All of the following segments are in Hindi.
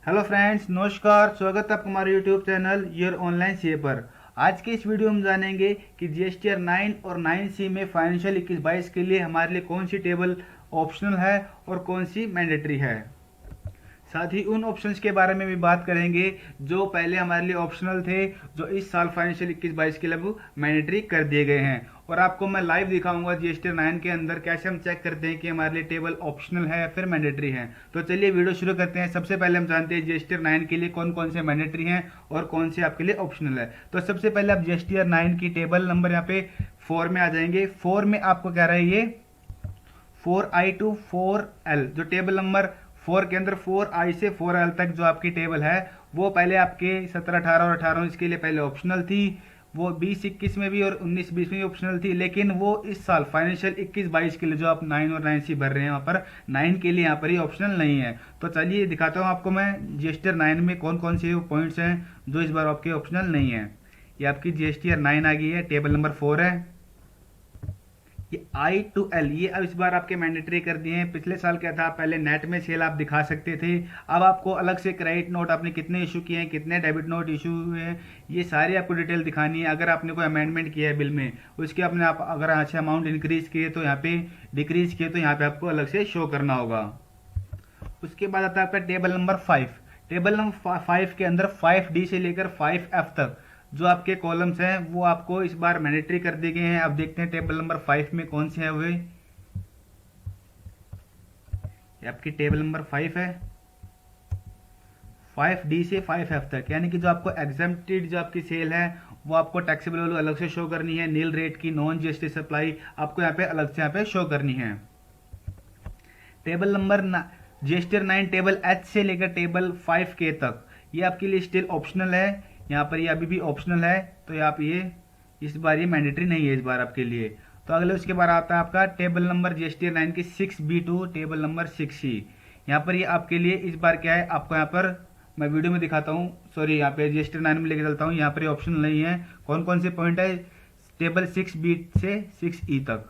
हेलो फ्रेंड्स, नमस्कार। स्वागत है आपका हमारे YouTube channel your online CA पर। आज के इस वीडियो में जानेंगे कि जीएसटीआर 9 और 9सी में फाइनेंशियल 21-22 के लिए हमारे लिए कौन सी टेबल ऑप्शनल है और कौन सी मैंडेटरी है। साथ ही उन ऑप्शंस के बारे में भी बात करेंगे जो पहले हमारे लिए ऑप्शनल थे, जो इस साल फाइनेंशियल 21-22 के लिए मैंडेटरी कर दिए गए हैं। और आपको मैं लाइव दिखाऊंगा जीएसटी 9 के अंदर कैसे हम चेक करते हैं कि हमारे लिए टेबल ऑप्शनल है या फिर मैंडेटरी है। तो चलिए वीडियो शुरू करते हैं। सबसे पहले हम जानते हैं जीएसटी 9 के लिए कौन कौन से मैंडेटरी हैं और कौन से आपके लिए ऑप्शनल है। तो सबसे पहले आप जीएसटी 9 की टेबल नंबर यहाँ पे 4 में आ जाएंगे। 4 में आपको कह रहा है ये 4I to 4L, जो टेबल नंबर 4 के अंदर 4I से 4L तक जो आपकी टेबल है वो पहले आपके 17, 18 और 18 इसके लिए पहले ऑप्शनल थी। वो 20-21 में भी और 19-20 में भी ऑप्शनल थी, लेकिन वो इस साल फाइनेंशियल 21-22 के लिए जो आप 9 और 9C भर रहे हैं वहाँ पर 9 के लिए यहाँ पर ही ऑप्शनल नहीं है। तो चलिए दिखाता हूँ आपको मैं जीएसटी 9 में कौन कौन से पॉइंट्स हैं जो इस बार आपके ऑप्शनल नहीं है। ये आपकी जीएसटी 9 आ गई है, टेबल नंबर 4 है। ये I to L ये अब इस बार आपके मैंडेटरी कर दिए हैं। पिछले साल क्या था, पहले नेट में सेल आप दिखा सकते थे, अब आपको अलग से क्रेडिट नोट आपने कितने इशू किए हैं, कितने डेबिट नोट इशू हुए हैं, ये सारी आपको डिटेल दिखानी है। अगर आपने कोई अमेंडमेंट किया है बिल में, उसके आपने आप अगर यहाँ से अमाउंट इंक्रीज किए तो यहाँ पे, डिक्रीज किए तो यहाँ पे आपको अलग से शो करना होगा। उसके बाद आता है आपका टेबल नंबर 5। टेबल नंबर 5 के अंदर 5D से लेकर 5F तक जो आपके कॉलम्स हैं वो आपको इस बार मैंडेटरी कर दिए गए हैं। अब देखते हैं टेबल नंबर 5 में कौन से है हुए। ये आपकी टेबल नंबर 5 है, 5D से 5F तक, यानी कि जो आपको एग्जेम्प्टेड जो आपकी सेल है वो आपको टैक्सेबल वैल्यू अलग से शो करनी है। नील रेट की नॉन जीएसटी सप्लाई आपको यहाँ पे अलग से यहाँ पे शो करनी है। Table number GST 9 table H से लेकर टेबल 5K तक ये आपके लिए स्टिल ऑप्शनल है। यहाँ पर ये अभी भी ऑप्शनल है, तो आप ये इस बार ये मैंडेटरी नहीं है इस बार आपके लिए। तो अगले उसके बाद आता है आपका टेबल नंबर जीएसटी 9 की 6B to table number 6C। यहाँ पर ये आपके लिए इस बार क्या है, आपको यहाँ पर मैं वीडियो में दिखाता हूँ, सॉरी यहाँ पे जीएसटी 9 में लेके चलता हूँ। यहाँ पर ये ऑप्शन नहीं है। कौन कौन से पॉइंट है, टेबल 6B से 6E तक।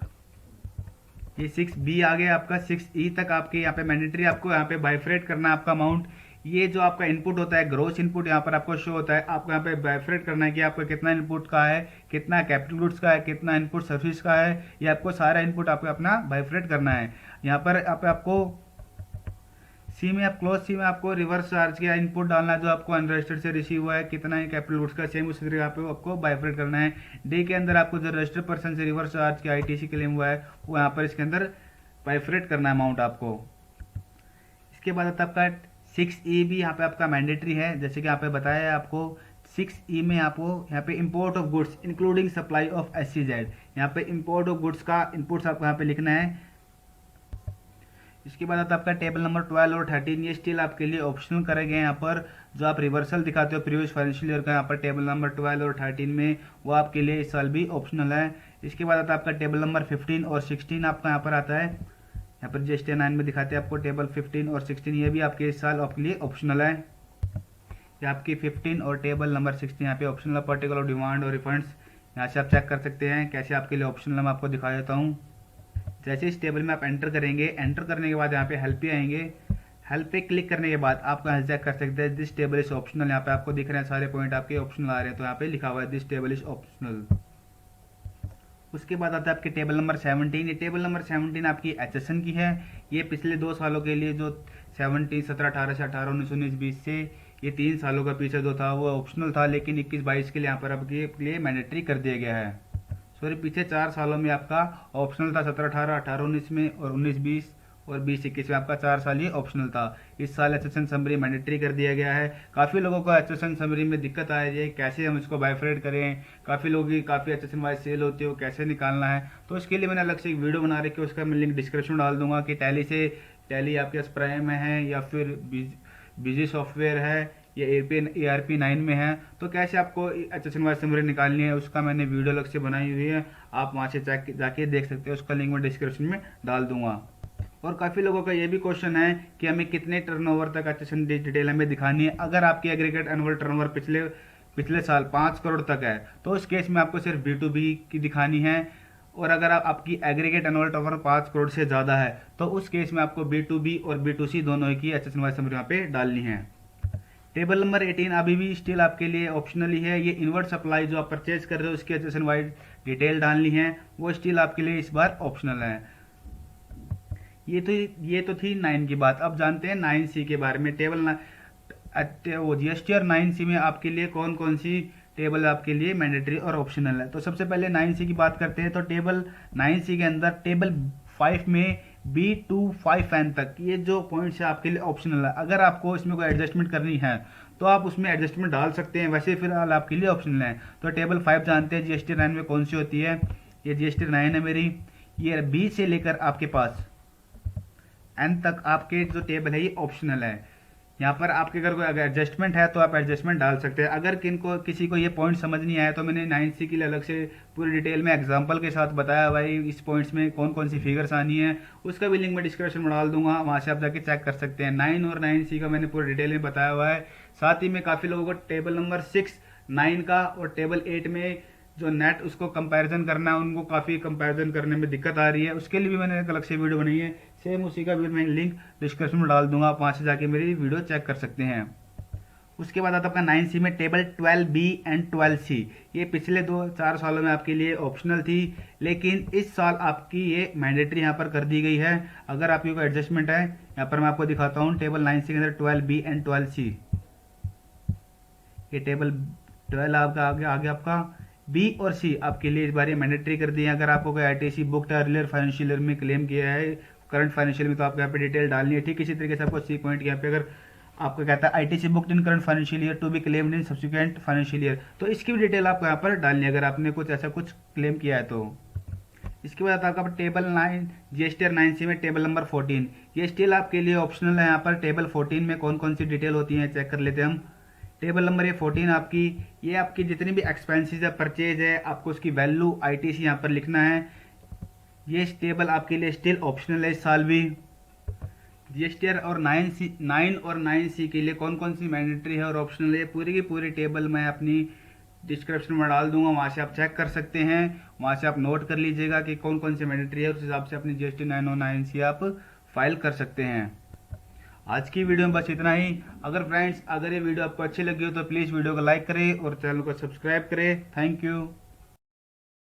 ये 6B आ गया आपका, 6E तक आपके यहाँ पे मैंडेटरी आपको यहाँ पे बाइफ्रेट करना है आपका अमाउंट। ये जो आपका इनपुट होता है, ग्रोस इनपुट यहाँ पर आपको शो होता है, आपको यहाँ पे बाइफ्रेट करना है कि आपको कितना इनपुट का है, कितना कैपिटल गुड्स का है, कितना इनपुट सर्विस का है। ये आपको सारा इनपुट आपको अपना बाइफ्रेट करना है। यहाँ पर आपको सी में, आप क्लोज सी में आपको रिवर्स चार्ज का इनपुट डालना है जो आपको अनरजिस्टर्ड से रिसीव हुआ है, कितना है कैपिटल गुड्स का, सेम उसी तरह पे आपको बाइफ्रेट करना है। डी के अंदर आपको जो रजिस्टर्ड पर्सन से रिवर्स चार्ज की आईटीसी क्लेम हुआ है वो यहाँ पर इसके अंदर बाइफ्रेट करना है अमाउंट आपको। इसके बाद आता है आपका 6E भी यहाँ पे आपका मैंडेटरी है, जैसे कि यहाँ पे बताया है आपको। 6E में आपको यहाँ पे import of goods including supply of SEZ, यहाँ पे इंपोर्ट ऑफ गुड्स का इनपुट्स आपको यहाँ पे लिखना है। इसके बाद आता है आपका टेबल नंबर 12 और 13, ये स्टिल आपके लिए ऑप्शनल करे गए हैं। यहाँ पर जो आप रिवर्सल दिखाते हो प्रीवियस फाइनेंशियल ईयर का, यहाँ पर टेबल नंबर 12 और 13 में वो आपके लिए इस साल भी ऑप्शनल है। इसके बाद आता है आपका टेबल नंबर 15 और 16 आपका यहाँ पर आता है। यहाँ पर जीएसटी 9 में दिखाते हैं आपको टेबल 15 और 16, ये भी आपके इस साल आपके लिए ऑप्शनल है। ये आपकी 15 और टेबल नंबर 16 यहाँ पे ऑप्शनल है। पर्टिकुलर डिमांड और रिफंड्स यहाँ से आप चेक कर सकते हैं कैसे आपके लिए ऑप्शनल है, मैं आपको दिखा देता हूँ। जैसे इस टेबल में आप एंटर करेंगे, एंटर करने के बाद यहाँ पे हेल्प पे आएंगे। हेल्प पे क्लिक करने के बाद आपको यहाँ चेक कर सकते हैं दिस टेबल इज ऑप्शनल। यहाँ पे आपको दिख रहे हैं सारे पॉइंट आपके ऑप्शनल आ रहे हैं, तो यहाँ पे लिखा हुआ है दिस टेबल इज ऑप्शनल। उसके बाद आता है आपके टेबल नंबर 17। ये टेबल नंबर 17 आपकी एचएसएन की है। ये पिछले 2 सालों के लिए जो 17, 17, 18 से 18, 19, 19, 20 से ये 3 सालों का पीछे जो था वो ऑप्शनल था, लेकिन 21-22 के लिए यहाँ पर आपके लिए मैंडेटरी कर दिया गया है। सॉरी, पीछे 4 सालों में आपका ऑप्शनल था, 17, 18, 18, 19 में और 19, 20 और 20-21 में आपका 4 साल ही ऑप्शनल था। इस साल एचएसएन समरी मैंडेटरी कर दिया गया है। काफ़ी लोगों को एचएसएन समरी में दिक्कत आ रही है, कैसे हम इसको बाइफ्रेट करें। काफ़ी लोगों की काफ़ी एचएसएन वाइज सेल होती है, वो कैसे निकालना है। तो इसके लिए मैंने अलग से एक वीडियो बना रखी है, उसका मैं लिंक डिस्क्रिप्शन डाल दूंगा कि टैली आपके पास प्राइम में है या फिर बिजी सॉफ्टवेयर है या ARP 9 में है, तो कैसे आपको एचएसएन वाइज समरी निकालनी है उसका मैंने वीडियो अलग से बनाई हुई है। आप वहाँ से जाके देख सकते हो, उसका लिंक मैं डिस्क्रिप्शन में डाल दूंगा। और काफ़ी लोगों का ये भी क्वेश्चन है कि हमें कितने टर्नओवर तक एचएसएन डिटेल हमें दिखानी है। अगर आपकी एग्रीगेट एनुअल टर्नओवर पिछले साल 5 करोड़ तक है तो उस केस में आपको सिर्फ B2B की दिखानी है। और अगर आपकी एग्रीगेट एनुअल टर्नओवर 5 करोड़ से ज़्यादा है तो उस केस में आपको B2B और B2C दोनों की एचएसएन वाइज समरी यहाँ पे डालनी है। टेबल नंबर 18 अभी भी स्टिल आपके लिए ऑप्शनल ही है। ये इनवर्ट सप्लाई जो आप परचेज कर रहे हो उसकी एचएसएन वाइड डिटेल डालनी है, वो स्टिल आपके लिए इस बार ऑप्शनल है। ये तो थी 9 की बात। अब जानते हैं 9C के बारे में। वो जीएसटी और 9C में आपके लिए कौन कौन सी टेबल आपके लिए मैंडेटरी और ऑप्शनल है। तो सबसे पहले 9C की बात करते हैं। तो टेबल 9C के अंदर टेबल 5 में B to 5N तक ये जो पॉइंट्स है आपके लिए ऑप्शनल है। अगर आपको इसमें कोई एडजस्टमेंट करनी है तो आप उसमें एडजस्टमेंट डाल सकते हैं, वैसे फिलहाल आपके लिए ऑप्शनल है। तो टेबल 5 जानते हैं जीएसटी 9 में कौन सी होती है। ये जीएसटी 9 है मेरी। ये B से लेकर आपके पास N तक आपके जो टेबल है ये ऑप्शनल है। यहाँ पर आपके अगर कोई एडजस्टमेंट है तो आप एडजस्टमेंट डाल सकते हैं। अगर किसी को ये पॉइंट समझ नहीं आया तो मैंने 9C के लिए अलग से पूरी डिटेल में एग्जांपल के साथ बताया भाई इस पॉइंट्स में कौन कौन सी फिगर्स आनी है, उसका भी लिंक मैं डिस्क्रिप्शन में डाल दूंगा, वहाँ से आप जाके चेक कर सकते हैं। 9 और 9C का मैंने पूरी डिटेल में बताया हुआ है। साथ ही में काफ़ी लोगों को टेबल नंबर 6, 9 का और टेबल 8 में जो नेट उसको कंपैरिजन करना है, उनको काफ़ी कंपैरिजन करने में दिक्कत आ रही है। उसके लिए भी मैंने एक अलग से वीडियो बनाई है, सेम उसी का भी मैं लिंक डिस्क्रिप्शन में डाल दूंगा, आप वहाँ से जाके मेरी वीडियो चेक कर सकते हैं। उसके बाद आता है आपका 9C में टेबल 12B एंड 12C। ये पिछले 2-4 सालों में आपके लिए ऑप्शनल थी, लेकिन इस साल आपकी ये मैंडेटरी यहाँ पर कर दी गई है। अगर आपकी कोई एडजस्टमेंट है, यहाँ पर मैं आपको दिखाता हूँ टेबल 9C के अंदर 12B एंड 12C। ये टेबल 12 आपका आगे आपका बी और सी आपके लिए इस बार ये मैंडेटरी कर दी है। अगर आपको कोई ITC book earlier financial year में क्लेम किया है, करंट फाइनेंशियल में, तो आपको यहाँ पे डिटेल डालनी है। ठीक इसी तरीके से आपको सी पॉइंट यहाँ पे अगर आपको कहता है ITC book in current financial year to be claimed in subsequent financial year, तो इसकी भी डिटेल आपको यहाँ पर डालनी है अगर आपने कुछ ऐसा कुछ क्लेम किया है तो। इसके बाद आपका टेबल 9 जीएसटी 9C में टेबल नंबर 14, ये स्टिल आपके लिए ऑप्शनल है। यहाँ पर टेबल 14 में कौन कौन सी डिटेल होती है चेक कर लेते हैं हम। टेबल नंबर ये 14 आपकी, ये आपकी जितनी भी एक्सपेंसेस है, परचेज है, आपको उसकी वैल्यू आईटीसी यहाँ पर लिखना है। ये टेबल आपके लिए स्टिल ऑप्शनल है इस साल भी। जीएसटी और 9 और 9C के लिए कौन कौन सी मैंडेटरी है और ऑप्शनल है, पूरी की पूरी टेबल मैं अपनी डिस्क्रिप्शन में डाल दूंगा, वहाँ से आप चेक कर सकते हैं। वहाँ से आप नोट कर लीजिएगा कि कौन कौन सी मैंडेटरी है, उस हिसाब से अपनी जीएसटी 9 और 9C आप फाइल कर सकते हैं। आज की वीडियो में बस इतना ही। अगर फ्रेंड्स अगर ये वीडियो आपको अच्छी लगी हो तो प्लीज़ वीडियो को लाइक करें और चैनल को सब्सक्राइब करें। Thank you.